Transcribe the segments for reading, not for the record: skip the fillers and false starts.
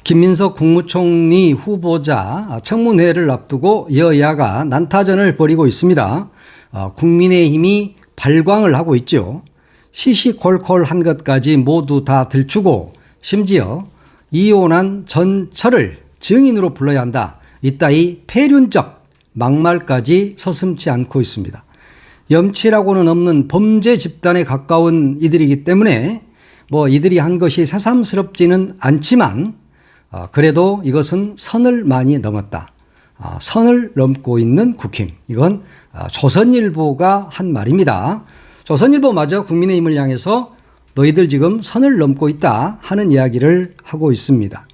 김민석 국무총리 후보자 청문회를 앞두고 여야가 난타전을 벌이고 있습니다. 국민의힘이 발광을 하고 있죠. 시시콜콜한 것까지 모두 다 들추고 심지어 이혼한 전처를 증인으로 불러야 한다. 이따위 폐륜적 막말까지 서슴지 않고 있습니다. 염치라고는 없는 범죄 집단에 가까운 이들이기 때문에 이들이 한 것이 새삼스럽지는 않지만 그래도 이것은 선을 많이 넘었다. 선을 넘고 있는 국힘. 이건 조선일보가 한 말입니다. 조선일보마저 국민의힘을 향해서 너희들 지금 선을 넘고 있다 하는 이야기를 하고 있습니다.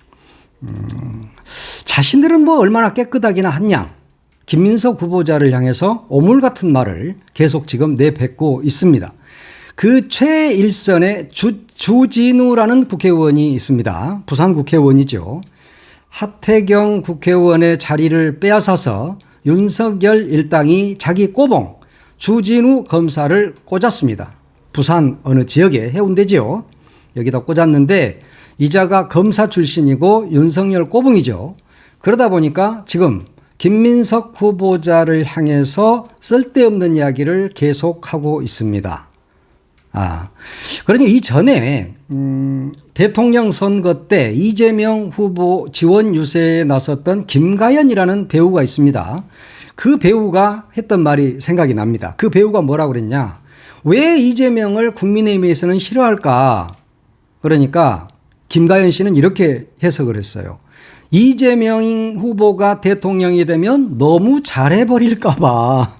자신들은 얼마나 깨끗하기나 한양 김민석 후보자를 향해서 오물 같은 말을 계속 지금 내뱉고 있습니다. 그 최일선에 주진우라는 국회의원이 있습니다. 부산 국회의원이죠. 하태경 국회의원의 자리를 빼앗아서 윤석열 일당이 자기 꼬봉 주진우 검사를 꽂았습니다. 부산 어느 지역에 해운대지요. 여기다 꽂았는데 이자가 검사 출신이고 윤석열 꼬봉이죠. 그러다 보니까 지금 김민석 후보자를 향해서 쓸데없는 이야기를 계속하고 있습니다. 그러니 이전에 대통령 선거 때 이재명 후보 지원 유세에 나섰던 김가연이라는 배우가 있습니다. 그 배우가 했던 말이 생각이 납니다. 그 배우가 뭐라고 그랬냐. 왜 이재명을 국민의힘에서는 싫어할까. 그러니까 김가연 씨는 이렇게 해석을 했어요. 이재명 후보가 대통령이 되면 너무 잘해버릴까 봐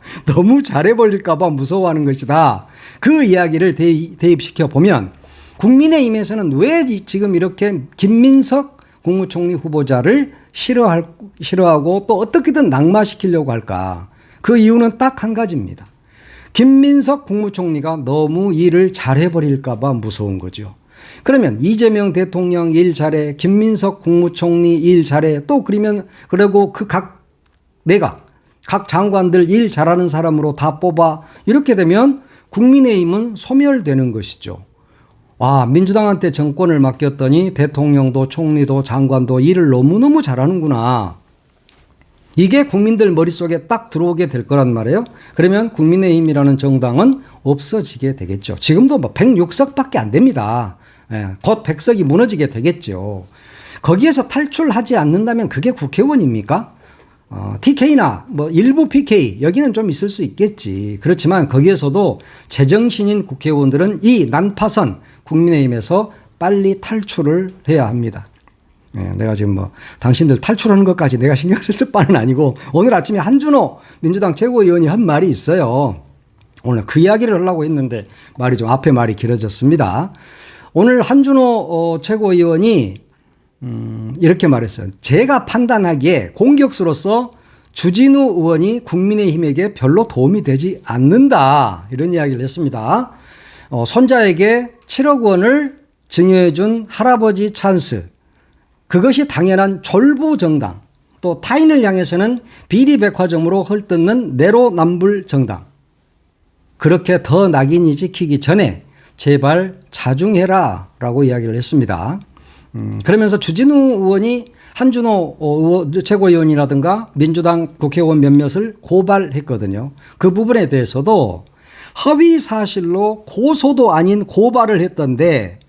무서워하는 것이다. 그 이야기를 대입시켜 보면 국민의힘에서는 왜 지금 이렇게 김민석 국무총리 후보자를 싫어하고 또 어떻게든 낙마시키려고 할까. 그 이유는 딱 한 가지입니다. 김민석 국무총리가 너무 일을 잘해버릴까 봐 무서운 거죠. 그러면 이재명 대통령 일 잘해, 김민석 국무총리 일 잘해, 또 그리고 그 각 내각, 각 장관들 일 잘하는 사람으로 다 뽑아. 이렇게 되면 국민의힘은 소멸되는 것이죠. 민주당한테 정권을 맡겼더니 대통령도 총리도 장관도 일을 너무너무 잘하는구나. 이게 국민들 머릿속에 딱 들어오게 될 거란 말이에요. 그러면 국민의힘이라는 정당은 없어지게 되겠죠. 지금도 106석밖에 안 됩니다. 곧 100석이 무너지게 되겠죠. 거기에서 탈출하지 않는다면 그게 국회의원입니까? TK나 일부 PK 여기는 좀 있을 수 있겠지. 그렇지만 거기에서도 제정신인 국회의원들은 이 난파선 국민의힘에서 빨리 탈출을 해야 합니다. 내가 지금 당신들 탈출하는 것까지 내가 신경 쓸 바는 아니고 오늘 아침에 한준호 민주당 최고위원이 한 말이 있어요. 오늘 그 이야기를 하려고 했는데 앞에 말이 길어졌습니다. 오늘 한준호 최고위원이 이렇게 말했어요. 제가 판단하기에 공격수로서 주진우 의원이 국민의힘에게 별로 도움이 되지 않는다. 이런 이야기를 했습니다. 손자에게 7억 원을 증여해 준 할아버지 찬스. 그것이 당연한 졸부정당. 또 타인을 향해서는 비리백화점으로 헐뜯는 내로남불 정당. 그렇게 더 낙인이 찍히기 전에 제발 자중해라 라고 이야기를 했습니다. 그러면서 주진우 의원이 한준호 최고위원이라든가 민주당 국회의원 몇몇을 고발했거든요. 그 부분에 대해서도 허위 사실로 고소도 아닌 고발을 했던데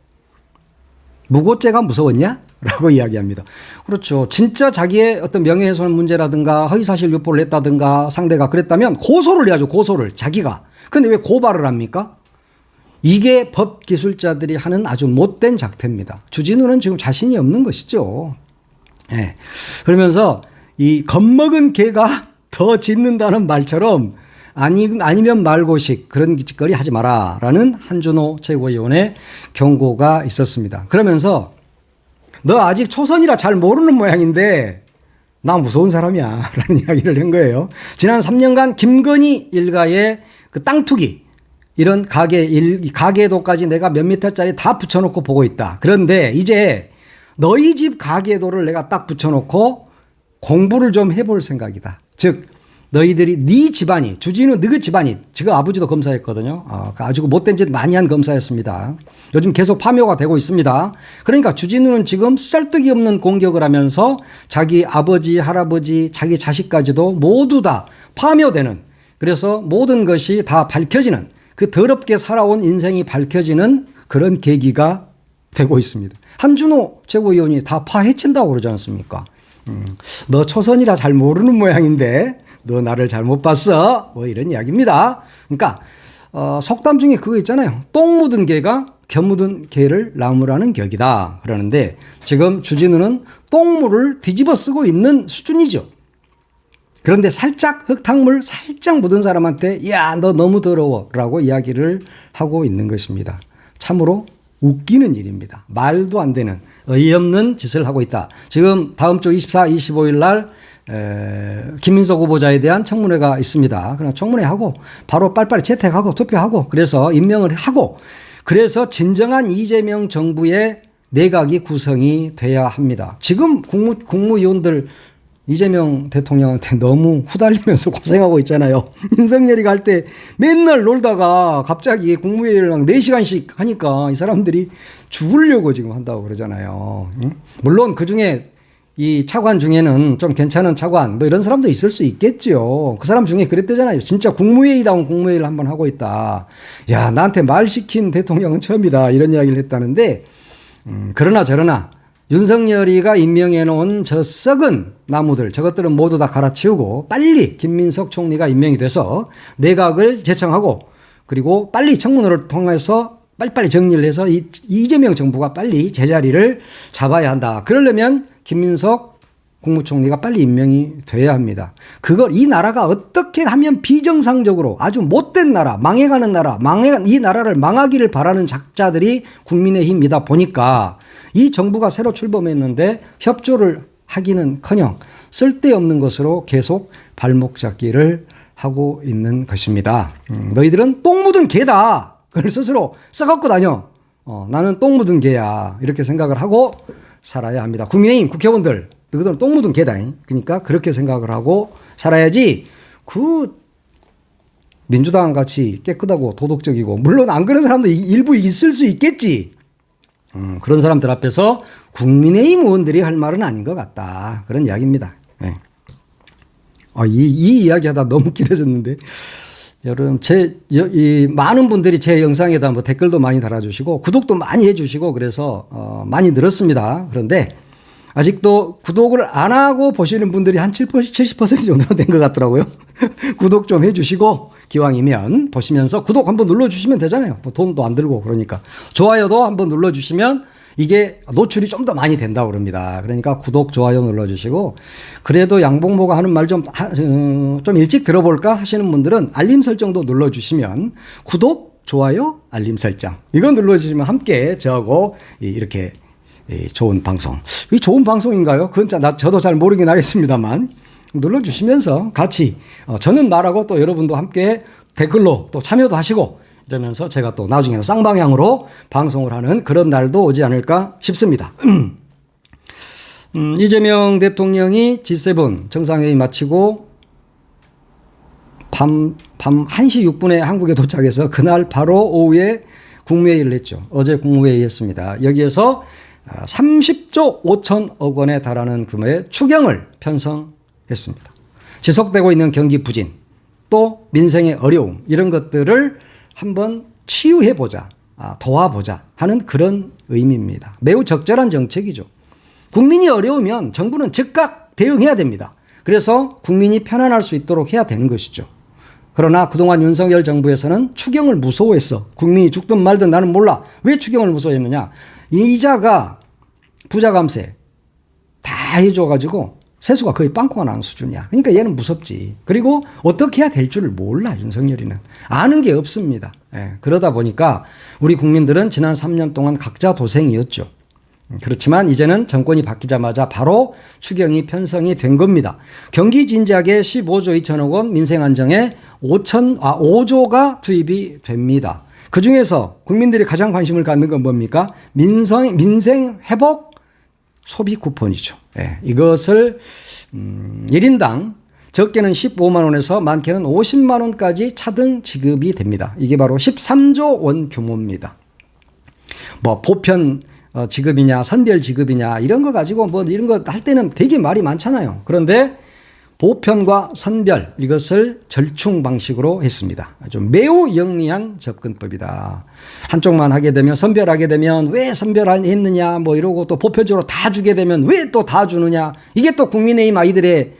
무고죄가 무서웠냐? 라고 이야기합니다. 그렇죠. 진짜 자기의 어떤 명예훼손 문제라든가 허위사실 유포를 했다든가 상대가 그랬다면 고소를 해야죠. 고소를 자기가. 근데 왜 고발을 합니까? 이게 법기술자들이 하는 아주 못된 작태입니다. 주진우는 지금 자신이 없는 것이죠. 그러면서 이 겁먹은 개가 더 짖는다는 말처럼 아니면 말고식 그런 짓거리 하지 마라 라는 한준호 최고위원의 경고가 있었습니다. 그러면서 너 아직 초선이라 잘 모르는 모양인데 나 무서운 사람이야 라는 이야기를 한 거예요. 지난 3년간 김건희 일가의 그 땅 투기 이런 가계도까지 내가 몇 미터짜리 다 붙여놓고 보고 있다. 그런데 이제 너희 집 가계도를 내가 딱 붙여놓고 공부를 좀 해볼 생각이다. 즉 너희들이 네 집안이 주진우 너희 집안이 지금 아버지도 검사였거든요. 아주 못된 짓 많이 한 검사였습니다. 요즘 계속 파묘가 되고 있습니다. 그러니까 주진우는 지금 쓰잘데기 없는 공격을 하면서 자기 아버지 할아버지 자기 자식까지도 모두 다 파묘되는 그래서 모든 것이 다 밝혀지는 그 더럽게 살아온 인생이 밝혀지는 그런 계기가 되고 있습니다. 한준호 최고위원이 다 파헤친다고 그러지 않습니까? 너 초선이라 잘 모르는 모양인데 너 나를 잘못 봤어. 뭐 이런 이야기입니다. 그러니까 속담 중에 그거 있잖아요. 똥 묻은 개가 겨 묻은 개를 나무라는 격이다. 그러는데 지금 주진우는 똥물을 뒤집어 쓰고 있는 수준이죠. 그런데 살짝 흙탕물 살짝 묻은 사람한테 야, 너 너무 더러워 라고 이야기를 하고 있는 것입니다. 참으로 웃기는 일입니다. 말도 안 되는 어이없는 짓을 하고 있다. 지금 다음 주 24, 25일 날 김민석 후보자에 대한 청문회가 있습니다. 그냥 청문회하고 바로 빨리빨리 채택하고 투표하고 그래서 임명을 하고 그래서 진정한 이재명 정부의 내각이 구성이 돼야 합니다. 지금 국무위원들 이재명 대통령한테 너무 후달리면서 고생하고 있잖아요. 윤석열이 갈 때 맨날 놀다가 갑자기 국무회의를 4시간씩 하니까 이 사람들이 죽으려고 지금 한다고 그러잖아요. 물론 그중에 이 차관 중에는 좀 괜찮은 차관 뭐 이런 사람도 있을 수 있겠죠. 그 사람 중에 그랬대잖아요. 진짜 국무회의다운 국무회의를 한번 하고 있다. 야, 나한테 말 시킨 대통령은 처음이다. 이런 이야기를 했다는데 그러나 저러나 윤석열이가 임명해 놓은 저 썩은 나무들 저것들은 모두 다 갈아치우고 빨리 김민석 총리가 임명이 돼서 내각을 제청하고 그리고 빨리 청문회를 통해서 빨리빨리 정리를 해서 이재명 정부가 빨리 제자리를 잡아야 한다. 그러려면 김민석 국무총리가 빨리 임명이 돼야 합니다. 이 나라가 어떻게 하면 비정상적으로 아주 못된 나라, 망해가는 나라, 이 나라를 망하기를 바라는 작자들이 국민의힘이다 보니까 이 정부가 새로 출범했는데 협조를 하기는커녕 쓸데없는 것으로 계속 발목 잡기를 하고 있는 것입니다. 너희들은 똥 묻은 개다. 그걸 스스로 써갖고 다녀. 나는 똥 묻은 개야. 이렇게 생각을 하고 살아야 합니다. 국민의힘 국회의원들 너희들은 똥 묻은 개다. 그러니까 그렇게 생각을 하고 살아야지 민주당 같이 깨끗하고 도덕적이고 물론 안 그런 사람도 일부 있을 수 있겠지. 그런 사람들 앞에서 국민의힘 의원들이 할 말은 아닌 것 같다. 그런 이야기입니다. 네. 이 이야기 하다 너무 길어졌는데 여러분 많은 분들이 제 영상에다 뭐 댓글도 많이 달아주시고 구독도 많이 해주시고 그래서 많이 늘었습니다. 그런데 아직도 구독을 안 하고 보시는 분들이 한 70% 정도 된 것 같더라고요. 구독 좀 해주시고 기왕이면 보시면서 구독 한번 눌러주시면 되잖아요. 뭐 돈도 안 들고 그러니까 좋아요도 한번 눌러주시면 이게 노출이 좀 더 많이 된다고 그럽니다. 그러니까 구독 좋아요 눌러주시고 그래도 양봉모가 하는 말 좀 일찍 들어볼까 하시는 분들은 알림 설정도 눌러주시면 구독 좋아요 알림 설정 이거 눌러주시면 함께 저하고 이렇게 좋은 방송. 이 좋은 방송인가요? 그건 저도 잘 모르긴 하겠습니다만 눌러주시면서 같이 저는 말하고 또 여러분도 함께 댓글로 또 참여도 하시고 이러면서 제가 또 나중에 쌍방향으로 방송을 하는 그런 날도 오지 않을까 싶습니다. 이재명 대통령이 G7 정상회의 마치고 밤 1시 6분에 한국에 도착해서 그날 바로 오후에 국무회의를 했죠. 어제 국무회의 했습니다. 여기에서 30조 5천억 원에 달하는 규모의 추경을 편성했습니다. 지속되고 있는 경기 부진, 또 민생의 어려움 이런 것들을 한번 치유해보자, 도와보자 하는 그런 의미입니다. 매우 적절한 정책이죠. 국민이 어려우면 정부는 즉각 대응해야 됩니다. 그래서 국민이 편안할 수 있도록 해야 되는 것이죠. 그러나 그동안 윤석열 정부에서는 추경을 무서워했어. 국민이 죽든 말든 나는 몰라. 왜 추경을 무서워했느냐. 이자가 부자 감세 다 해줘가지고 세수가 거의 빵꾸가 나는 수준이야. 그러니까 얘는 무섭지. 그리고 어떻게 해야 될 줄을 몰라. 윤석열이는. 아는 게 없습니다. 그러다 보니까 우리 국민들은 지난 3년 동안 각자 도생이었죠. 그렇지만 이제는 정권이 바뀌자마자 바로 추경이 편성이 된 겁니다. 경기 진작에 15조 2천억 원, 민생 안정에 5조가 투입이 됩니다. 그중에서 국민들이 가장 관심을 갖는 건 뭡니까? 민생 회복 소비 쿠폰이죠. 이것을 1인당 적게는 15만 원에서 많게는 50만 원까지 차등 지급이 됩니다. 이게 바로 13조 원 규모입니다. 뭐 보편 지급이냐 선별 지급이냐 이런 거 가지고 뭐 이런 거 할 때는 되게 말이 많잖아요. 그런데 보편과 선별 이것을 절충 방식으로 했습니다. 아주 매우 영리한 접근법이다. 한쪽만 하게 되면 선별하게 되면 왜 선별했느냐 뭐 이러고 또 보편적으로 다 주게 되면 왜 또 다 주느냐 이게 또 국민의힘 아이들의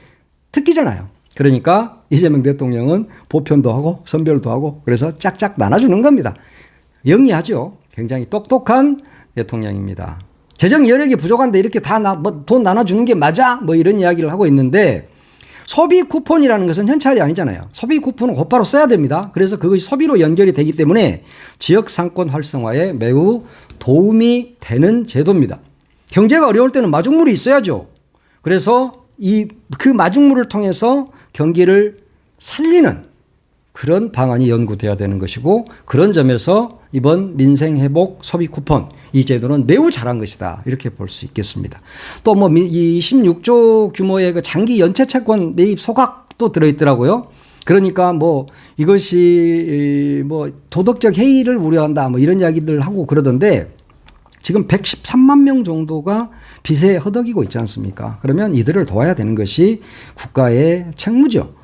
특기잖아요. 그러니까 이재명 대통령은 보편도 하고 선별도 하고 그래서 짝짝 나눠주는 겁니다. 영리하죠. 굉장히 똑똑한 대통령입니다. 재정 여력이 부족한데 이렇게 다 돈 나눠주는 게 맞아? 뭐 이런 이야기를 하고 있는데 소비 쿠폰이라는 것은 현찰이 아니잖아요. 소비 쿠폰은 곧바로 써야 됩니다. 그래서 그것이 소비로 연결이 되기 때문에 지역 상권 활성화에 매우 도움이 되는 제도입니다. 경제가 어려울 때는 마중물이 있어야죠. 그래서 그 마중물을 통해서 경기를 살리는 그런 방안이 연구돼야 되는 것이고 그런 점에서 이번 민생회복 소비 쿠폰 이 제도는 매우 잘한 것이다. 이렇게 볼 수 있겠습니다. 또 뭐 26조 규모의 그 장기 연체 채권 매입 소각도 들어있더라고요. 그러니까 뭐 이것이 뭐 도덕적 해이를 우려한다 뭐 이런 이야기들 하고 그러던데 지금 113만 명 정도가 빚에 허덕이고 있지 않습니까? 그러면 이들을 도와야 되는 것이 국가의 책무죠.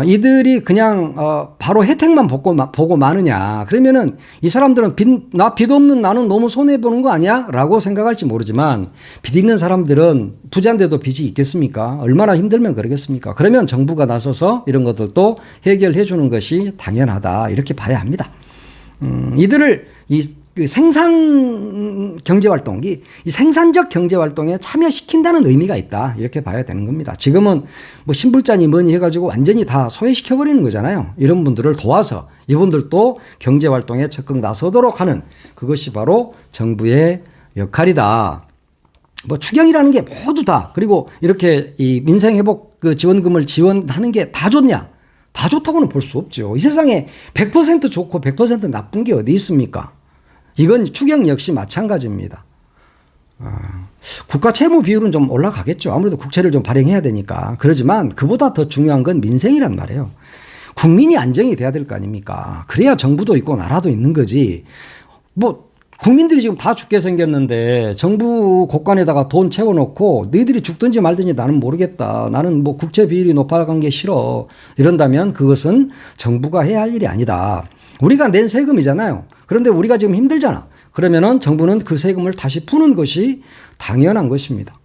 이들이 그냥 바로 혜택만 보고 마느냐 그러면은 이 사람들은 빚 없는 나는 너무 손해보는 거 아니야? 라고 생각할지 모르지만 빚 있는 사람들은 부자인데도 빚이 있겠습니까? 얼마나 힘들면 그러겠습니까? 그러면 정부가 나서서 이런 것들도 해결해 주는 것이 당연하다 이렇게 봐야 합니다. 이들을 그 생산 경제활동, 이 생산적 경제활동에 참여시킨다는 의미가 있다. 이렇게 봐야 되는 겁니다. 지금은 뭐 신불자니 뭐니 해가지고 완전히 다 소외시켜버리는 거잖아요. 이런 분들을 도와서 이분들도 경제활동에 적극 나서도록 하는 그것이 바로 정부의 역할이다. 뭐 추경이라는 게 모두 다 그리고 이렇게 이 민생회복 그 지원금을 지원하는 게 다 좋냐? 다 좋다고는 볼 수 없죠. 이 세상에 100% 좋고 100% 나쁜 게 어디 있습니까? 이건 추경 역시 마찬가지입니다. 국가 채무 비율은 좀 올라가겠죠. 아무래도 국채를 좀 발행해야 되니까. 그러지만 그보다 더 중요한 건 민생이란 말이에요. 국민이 안정이 돼야 될 거 아닙니까? 그래야 정부도 있고 나라도 있는 거지. 뭐 국민들이 지금 다 죽게 생겼는데 정부 곳간에다가 돈 채워놓고 너희들이 죽든지 말든지 나는 모르겠다. 나는 뭐 국채 비율이 높아간 게 싫어. 이런다면 그것은 정부가 해야 할 일이 아니다. 우리가 낸 세금이잖아요. 그런데 우리가 지금 힘들잖아. 그러면은 정부는 그 세금을 다시 푸는 것이 당연한 것입니다.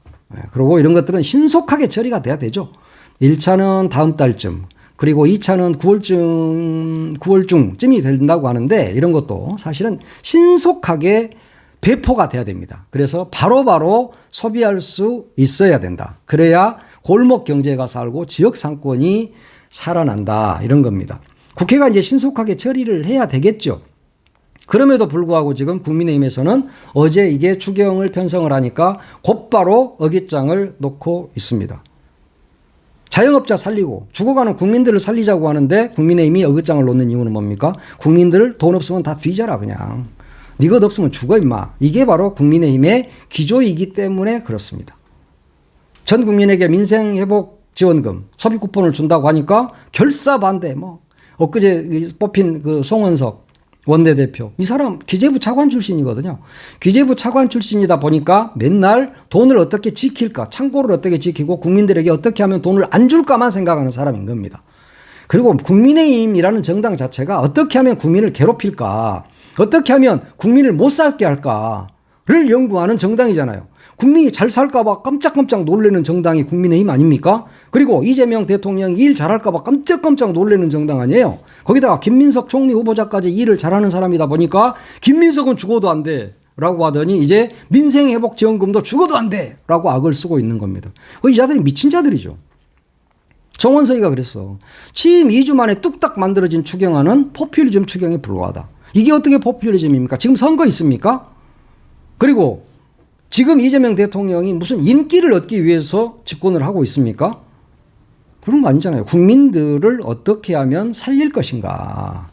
그리고 이런 것들은 신속하게 처리가 돼야 되죠. 1차는 다음 달쯤 그리고 2차는 9월중쯤이 된다고 하는데 이런 것도 사실은 신속하게 배포가 돼야 됩니다. 그래서 바로바로 소비할 수 있어야 된다. 그래야 골목 경제가 살고 지역 상권이 살아난다. 이런 겁니다. 국회가 이제 신속하게 처리를 해야 되겠죠. 그럼에도 불구하고 지금 국민의힘에서는 어제 이게 추경을 편성을 하니까 곧바로 어깃장을 놓고 있습니다. 자영업자 살리고 죽어가는 국민들을 살리자고 하는데 국민의힘이 어깃장을 놓는 이유는 뭡니까? 국민들 돈 없으면 다 뒤져라 그냥. 네 것 없으면 죽어 임마. 이게 바로 국민의힘의 기조이기 때문에 그렇습니다. 전 국민에게 민생회복지원금 소비 쿠폰을 준다고 하니까 결사 반대 뭐 엊그제 뽑힌 그 송원석 원내대표 이 사람 기재부 차관 출신이거든요. 기재부 차관 출신이다 보니까 맨날 돈을 어떻게 지킬까 창고를 어떻게 지키고 국민들에게 어떻게 하면 돈을 안 줄까만 생각하는 사람인 겁니다. 그리고 국민의힘이라는 정당 자체가 어떻게 하면 국민을 괴롭힐까 어떻게 하면 국민을 못 살게 할까를 연구하는 정당이잖아요. 국민이 잘 살까봐 깜짝깜짝 놀라는 정당이 국민의힘 아닙니까? 그리고 이재명 대통령이 일 잘할까봐 깜짝깜짝 놀라는 정당 아니에요. 거기다가 김민석 총리 후보자까지 일을 잘하는 사람이다 보니까 김민석은 죽어도 안 돼 라고 하더니 이제 민생회복지원금도 죽어도 안 돼 라고 악을 쓰고 있는 겁니다. 이 자들이 미친 자들이죠. 정원석이가 그랬어. 취임 2주 만에 뚝딱 만들어진 추경안은 포퓰리즘 추경에 불과하다. 이게 어떻게 포퓰리즘입니까? 지금 선거 있습니까? 그리고 지금 이재명 대통령이 무슨 인기를 얻기 위해서 집권을 하고 있습니까? 그런 거 아니잖아요. 국민들을 어떻게 하면 살릴 것인가.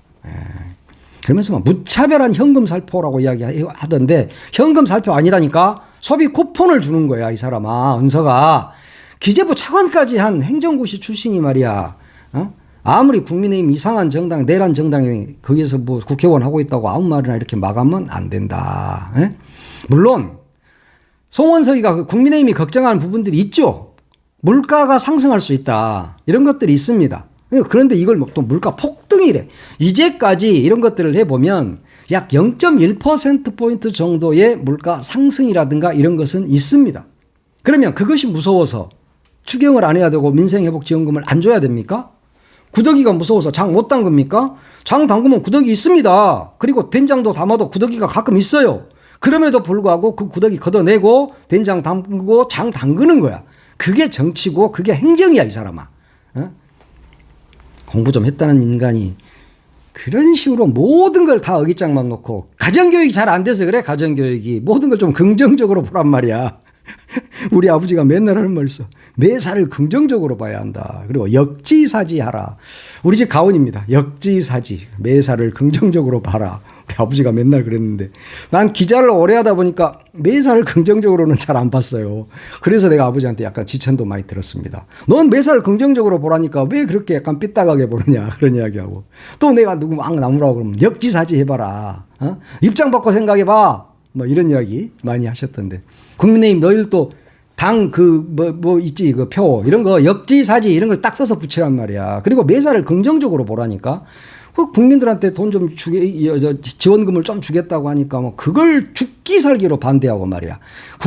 그러면서 무차별한 현금 살포라고 이야기하던데 현금 살포 아니라니까 소비 쿠폰을 주는 거야 이 사람아. 은서가 기재부 차관까지 한 행정고시 출신이 말이야. 아무리 국민의힘 이상한 정당, 내란 정당이 거기에서 뭐 국회의원 하고 있다고 아무 말이나 이렇게 마감은 안 된다. 물론 송원석이가 국민의힘이 걱정하는 부분들이 있죠. 물가가 상승할 수 있다. 이런 것들이 있습니다. 그런데 이걸 또 물가 폭등이래. 이제까지 이런 것들을 해보면 약 0.1%포인트 정도의 물가 상승이라든가 이런 것은 있습니다. 그러면 그것이 무서워서 추경을 안 해야 되고 민생회복지원금을 안 줘야 됩니까? 구더기가 무서워서 장 못 담급니까? 장 담그면 구더기 있습니다. 그리고 된장도 담아도 구더기가 가끔 있어요. 그럼에도 불구하고 그 구더기 걷어내고 된장 담그고 장 담그는 거야. 그게 정치고 그게 행정이야, 이 사람아. 공부 좀 했다는 인간이 그런 식으로 모든 걸 다 어깃장만 놓고 가정교육이 잘 안 돼서 그래. 가정교육이 모든 걸 좀 긍정적으로 보란 말이야. 우리 아버지가 맨날 하는 말 있어. 매사를 긍정적으로 봐야 한다. 그리고 역지사지하라. 우리 집 가훈입니다. 역지사지. 매사를 긍정적으로 봐라. 우리 아버지가 맨날 그랬는데 난 기자를 오래 하다 보니까 매사를 긍정적으로는 잘 안 봤어요. 그래서 내가 아버지한테 약간 지천도 많이 들었습니다. 넌 매사를 긍정적으로 보라니까 왜 그렇게 약간 삐딱하게 보느냐 그런 이야기하고 또 내가 누구 막 나무라고 그러면 역지사지 해봐라. 입장 바꿔 생각해봐. 뭐 이런 이야기 많이 하셨던데 국민의힘 너희들 또 당 뭐 있지 그 표 이런 거 역지사지 이런 걸 딱 써서 붙이란 말이야. 그리고 매사를 긍정적으로 보라니까. 국민들한테 돈 좀 지원금을 좀 주겠다고 하니까 뭐 그걸 죽기 살기로 반대하고 말이야.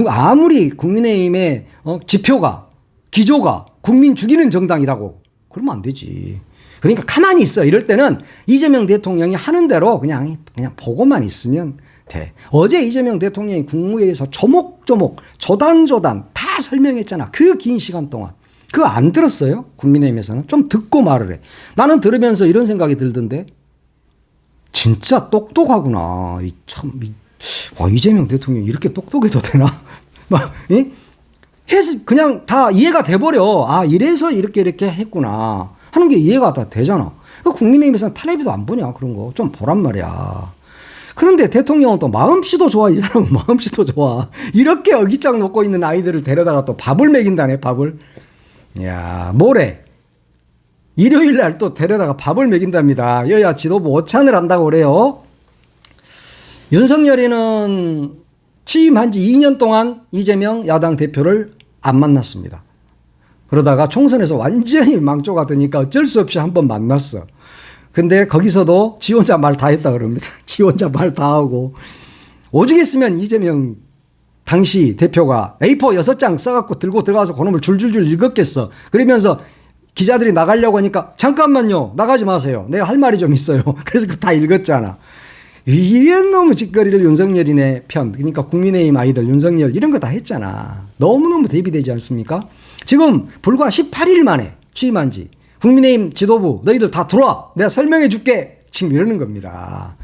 아무리 국민의힘의 지표가 기조가 국민 죽이는 정당이라고 그러면 안 되지. 그러니까 가만히 있어. 이럴 때는 이재명 대통령이 하는 대로 그냥 보고만 있으면 돼. 어제 이재명 대통령이 국무회의에서 조목조목 조단조단 다 설명했잖아. 그 긴 시간 동안. 그거 안 들었어요? 국민의힘에서는 좀 듣고 말을 해. 나는 들으면서 이런 생각이 들던데 진짜 똑똑하구나. 이재명 대통령이 이렇게 똑똑해도 되나? 막 해서 그냥 다 이해가 돼버려. 아 이래서 이렇게 했구나 하는 게 이해가 다 되잖아. 국민의힘에서는 텔레비도 안 보냐 그런 거 좀 보란 말이야. 그런데 대통령은 또 마음씨도 좋아. 이 사람은 마음씨도 좋아. 이렇게 어깃장 놓고 있는 아이들을 데려다가 또 밥을 먹인다네. 밥을. 야 모레 일요일 날 또 데려다가 밥을 먹인답니다. 여야 지도부 오찬을 한다고 그래요. 윤석열이는 취임한 지 2년 동안 이재명 야당 대표를 안 만났습니다. 그러다가 총선에서 완전히 망조가 되니까 어쩔 수 없이 한번 만났어. 근데 거기서도 지 혼자 말 다 했다 그럽니다. 지 혼자 말 다 하고. 오죽했으면 이재명 당시 대표가 A4 6장 써갖고 들고 들어가서 그놈을 줄줄줄 읽었겠어. 그러면서 기자들이 나가려고 하니까 잠깐만요. 나가지 마세요. 내가 할 말이 좀 있어요. 그래서 다 읽었잖아. 이런 너무 짓거리를 윤석열이네 편. 그러니까 국민의힘 아이들 윤석열 이런 거 다 했잖아. 너무너무 대비되지 않습니까? 지금 불과 18일 만에 취임한 지 국민의힘 지도부 너희들 다 들어와. 내가 설명해 줄게. 지금 이러는 겁니다.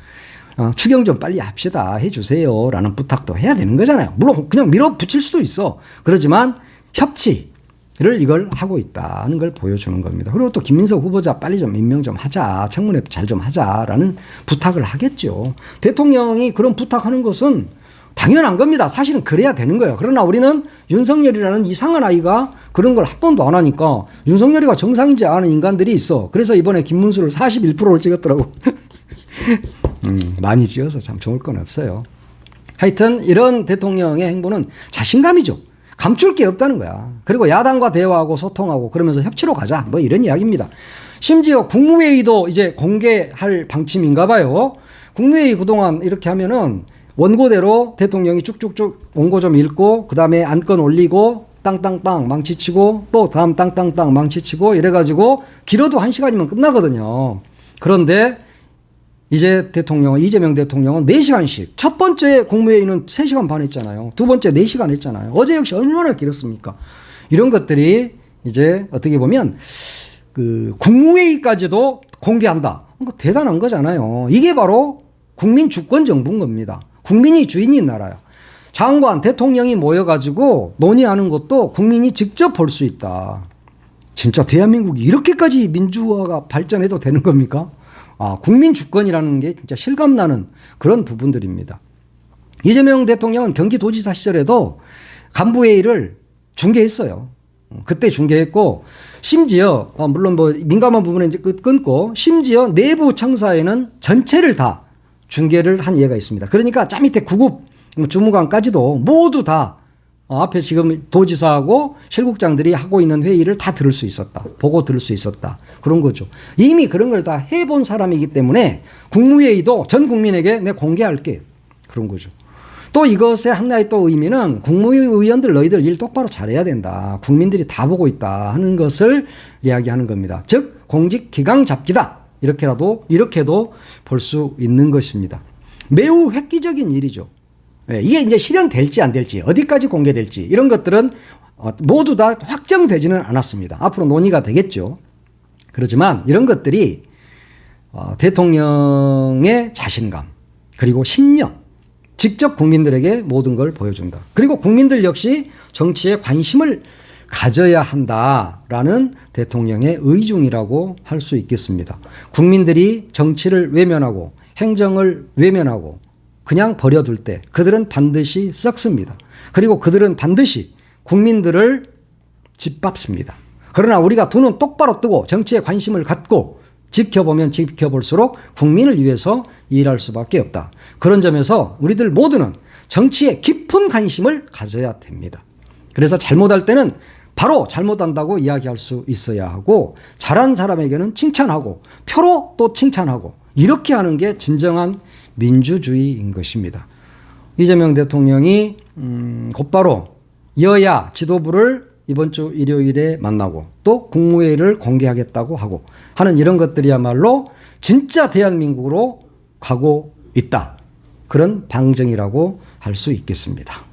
추경 좀 빨리 합시다. 해주세요. 라는 부탁도 해야 되는 거잖아요. 물론 그냥 밀어붙일 수도 있어. 그렇지만 협치를 이걸 하고 있다는 걸 보여주는 겁니다. 그리고 또 김민석 후보자 빨리 좀 임명 좀 하자. 청문회 잘 좀 하자라는 부탁을 하겠죠. 대통령이 그런 부탁하는 것은 당연한 겁니다. 사실은 그래야 되는 거예요. 그러나 우리는 윤석열이라는 이상한 아이가 그런 걸 한 번도 안 하니까 윤석열이가 정상이지 않은 인간들이 있어. 그래서 이번에 김문수를 41%를 찍었더라고. 많이 찍어서 참 좋을 건 없어요. 하여튼 이런 대통령의 행보는 자신감이죠. 감출 게 없다는 거야. 그리고 야당과 대화하고 소통하고 그러면서 협치로 가자. 뭐 이런 이야기입니다. 심지어 국무회의도 이제 공개할 방침인가 봐요. 국무회의 그동안 이렇게 하면은 원고대로 대통령이 쭉쭉쭉 원고 좀 읽고 그다음에 안건 올리고 땅땅땅 망치치고 또 다음 땅땅땅 망치치고 이래가지고 길어도 1시간이면 끝나거든요. 그런데 이제 이재명 대통령은 4시간씩 첫 번째 국무회의는 3시간 반 했잖아요. 두 번째 4시간 했잖아요. 어제 역시 얼마나 길었습니까? 이런 것들이 이제 어떻게 보면 그 국무회의까지도 공개한다. 대단한 거잖아요. 이게 바로 국민 주권 정부인 겁니다. 국민이 주인인 나라야. 장관, 대통령이 모여가지고 논의하는 것도 국민이 직접 볼 수 있다. 진짜 대한민국이 이렇게까지 민주화가 발전해도 되는 겁니까? 국민 주권이라는 게 진짜 실감나는 그런 부분들입니다. 이재명 대통령은 경기도지사 시절에도 간부회의를 중계했어요. 그때 중계했고 심지어 물론 뭐 민감한 부분은 이제 끊고 심지어 내부 청사에는 전체를 다 중계를 한 예가 있습니다. 그러니까 짜 밑에 구급 주무관까지도 모두 다 앞에 지금 도지사하고 실국장들이 하고 있는 회의를 다 들을 수 있었다. 보고 들을 수 있었다. 그런 거죠. 이미 그런 걸 다 해본 사람이기 때문에 국무회의도 전 국민에게 내가 공개할게. 그런 거죠. 또 이것의 하나의 또 의미는 국무회의 의원들 너희들 일 똑바로 잘해야 된다. 국민들이 다 보고 있다 하는 것을 이야기하는 겁니다. 즉 공직 기강 잡기다. 이렇게도 볼 수 있는 것입니다. 매우 획기적인 일이죠. 이게 이제 실현될지 안 될지 어디까지 공개될지 이런 것들은 모두 다 확정되지는 않았습니다. 앞으로 논의가 되겠죠. 그렇지만 이런 것들이 대통령의 자신감 그리고 신념 직접 국민들에게 모든 걸 보여준다. 그리고 국민들 역시 정치에 관심을 가져야 한다라는 대통령의 의중이라고 할 수 있겠습니다. 국민들이 정치를 외면하고 행정을 외면하고 그냥 버려둘 때 그들은 반드시 썩습니다. 그리고 그들은 반드시 국민들을 짓밟습니다. 그러나 우리가 두 눈 똑바로 뜨고 정치에 관심을 갖고 지켜보면 지켜볼수록 국민을 위해서 일할 수밖에 없다. 그런 점에서 우리들 모두는 정치에 깊은 관심을 가져야 됩니다. 그래서 잘못할 때는 바로 잘못한다고 이야기할 수 있어야 하고 잘한 사람에게는 칭찬하고 표로 또 칭찬하고 이렇게 하는 게 진정한 민주주의인 것입니다. 이재명 대통령이 곧바로 여야 지도부를 이번 주 일요일에 만나고 또 국무회의를 공개하겠다고 하고 하는 이런 것들이야말로 진짜 대한민국으로 가고 있다. 그런 방증이라고 할 수 있겠습니다.